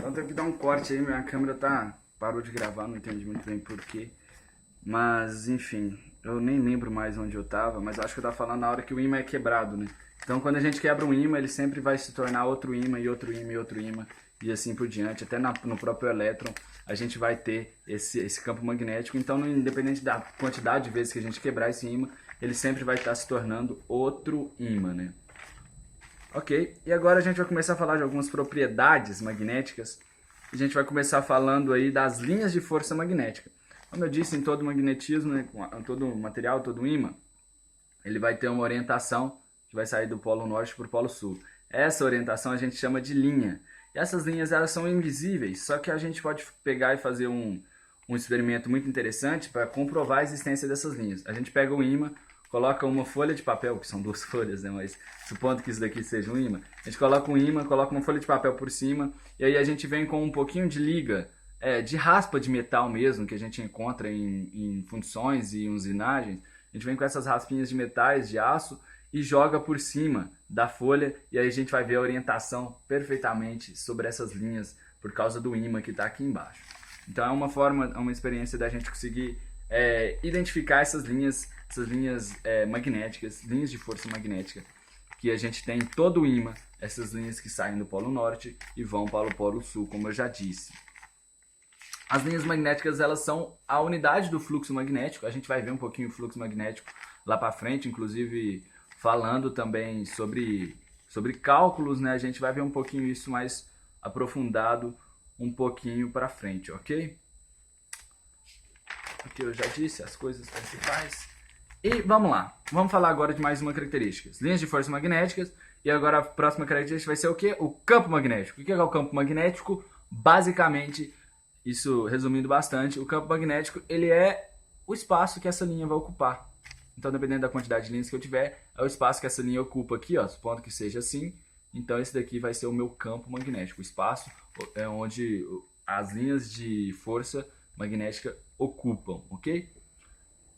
Então teve que dar um corte aí, minha câmera parou de gravar, não entendi muito bem porquê. Mas, enfim, eu nem lembro mais onde eu tava, mas eu acho que eu tava falando na hora que o ímã é quebrado, né? Então quando a gente quebra um ímã, ele sempre vai se tornar outro ímã e outro ímã e outro ímã e assim por diante. Até no próprio elétron a gente vai ter esse campo magnético. Então, independente da quantidade de vezes que a gente quebrar esse ímã, ele sempre vai estar se tornando outro ímã, né? Ok, e agora a gente vai começar a falar de algumas propriedades magnéticas. A gente vai começar falando aí das linhas de força magnética. Como eu disse, em todo magnetismo, né, todo material, todo ímã, ele vai ter uma orientação que vai sair do polo norte para o polo sul. Essa orientação a gente chama de linha. E essas linhas elas são invisíveis, só que a gente pode pegar e fazer um experimento muito interessante para comprovar a existência dessas linhas. A gente pega o ímã, coloca uma folha de papel, que são duas folhas, né? Mas supondo que isso daqui seja um ímã, a gente coloca um ímã, coloca uma folha de papel por cima, e aí a gente vem com um pouquinho de liga, de raspa de metal mesmo, que a gente encontra em fundições e usinagens. A gente vem com essas raspinhas de metais, de aço, e joga por cima da folha, e aí a gente vai ver a orientação perfeitamente sobre essas linhas, por causa do ímã que está aqui embaixo. Então é uma forma, é uma experiência da gente conseguir identificar essas linhas magnéticas, linhas de força magnética, que a gente tem em todo o ímã, essas linhas que saem do polo norte e vão para o polo sul, como eu já disse. As linhas magnéticas, elas são a unidade do fluxo magnético. A gente vai ver um pouquinho o fluxo magnético lá para frente, inclusive falando também sobre cálculos, né? A gente vai ver um pouquinho isso mais aprofundado um pouquinho para frente, ok? Aqui eu já disse as coisas principais. E vamos lá, vamos falar agora de mais uma característica. Linhas de força magnéticas. E agora a próxima característica vai ser o quê? O campo magnético. O que é o campo magnético? Basicamente, isso resumindo bastante, o campo magnético ele é o espaço que essa linha vai ocupar. Então, dependendo da quantidade de linhas que eu tiver, é o espaço que essa linha ocupa aqui, ó, supondo que seja assim. Então, esse daqui vai ser o meu campo magnético. O espaço é onde as linhas de força magnética ocupam, ok?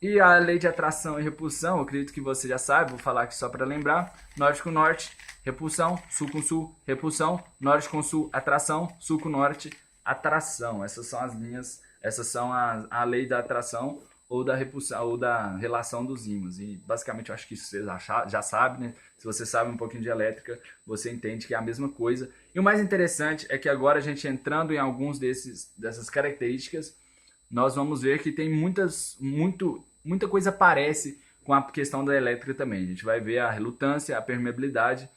E a lei de atração e repulsão, eu acredito que você já sabe, vou falar aqui só para lembrar. Norte com norte, repulsão. Sul com sul, repulsão. Norte com sul, atração. Sul com norte, atração. Essas são as linhas, essas são a lei da atração ou da repulsão, ou da relação dos ímãs. E basicamente eu acho que isso você já sabe, né? Se você sabe um pouquinho de elétrica, você entende que é a mesma coisa. E o mais interessante é que agora a gente entrando em alguns dessas características, nós vamos ver que tem muita coisa parece com a questão da elétrica também. A gente vai ver a relutância, a permeabilidade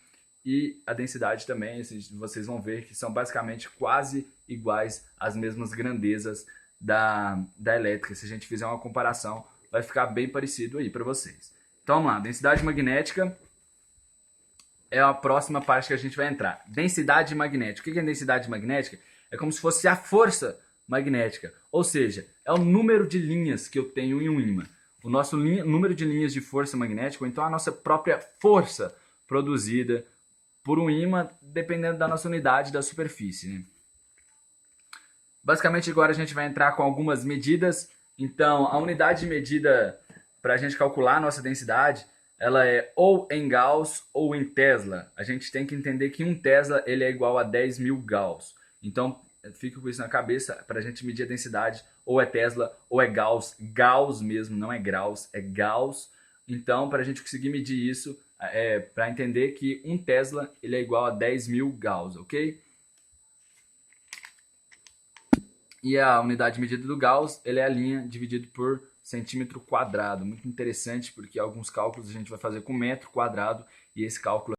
e a densidade também. Vocês vão ver que são basicamente quase iguais às mesmas grandezas da elétrica. Se a gente fizer uma comparação, vai ficar bem parecido aí para vocês. Então vamos lá, densidade magnética é a próxima parte que a gente vai entrar. Densidade magnética. O que é densidade magnética? É como se fosse a força magnética, ou seja, é o número de linhas que eu tenho em um ímã. O nosso número de linhas de força magnética, ou então a nossa própria força produzida por um ímã, dependendo da nossa unidade da superfície, né? Basicamente agora a gente vai entrar com algumas medidas. Então a unidade de medida para a gente calcular a nossa densidade, ela é ou em Gauss ou em Tesla. A gente tem que entender que um Tesla ele é igual a 10.000 Gauss. Então fica com isso na cabeça, para a gente medir a densidade, ou é Tesla, ou é Gauss. Gauss mesmo, não é graus, é Gauss. Então, para a gente conseguir medir isso, para entender que um Tesla ele é igual a 10.000 Gauss, ok? E a unidade de medida do Gauss, ele é a linha dividido por centímetro quadrado. Muito interessante, porque alguns cálculos a gente vai fazer com metro quadrado, e esse cálculo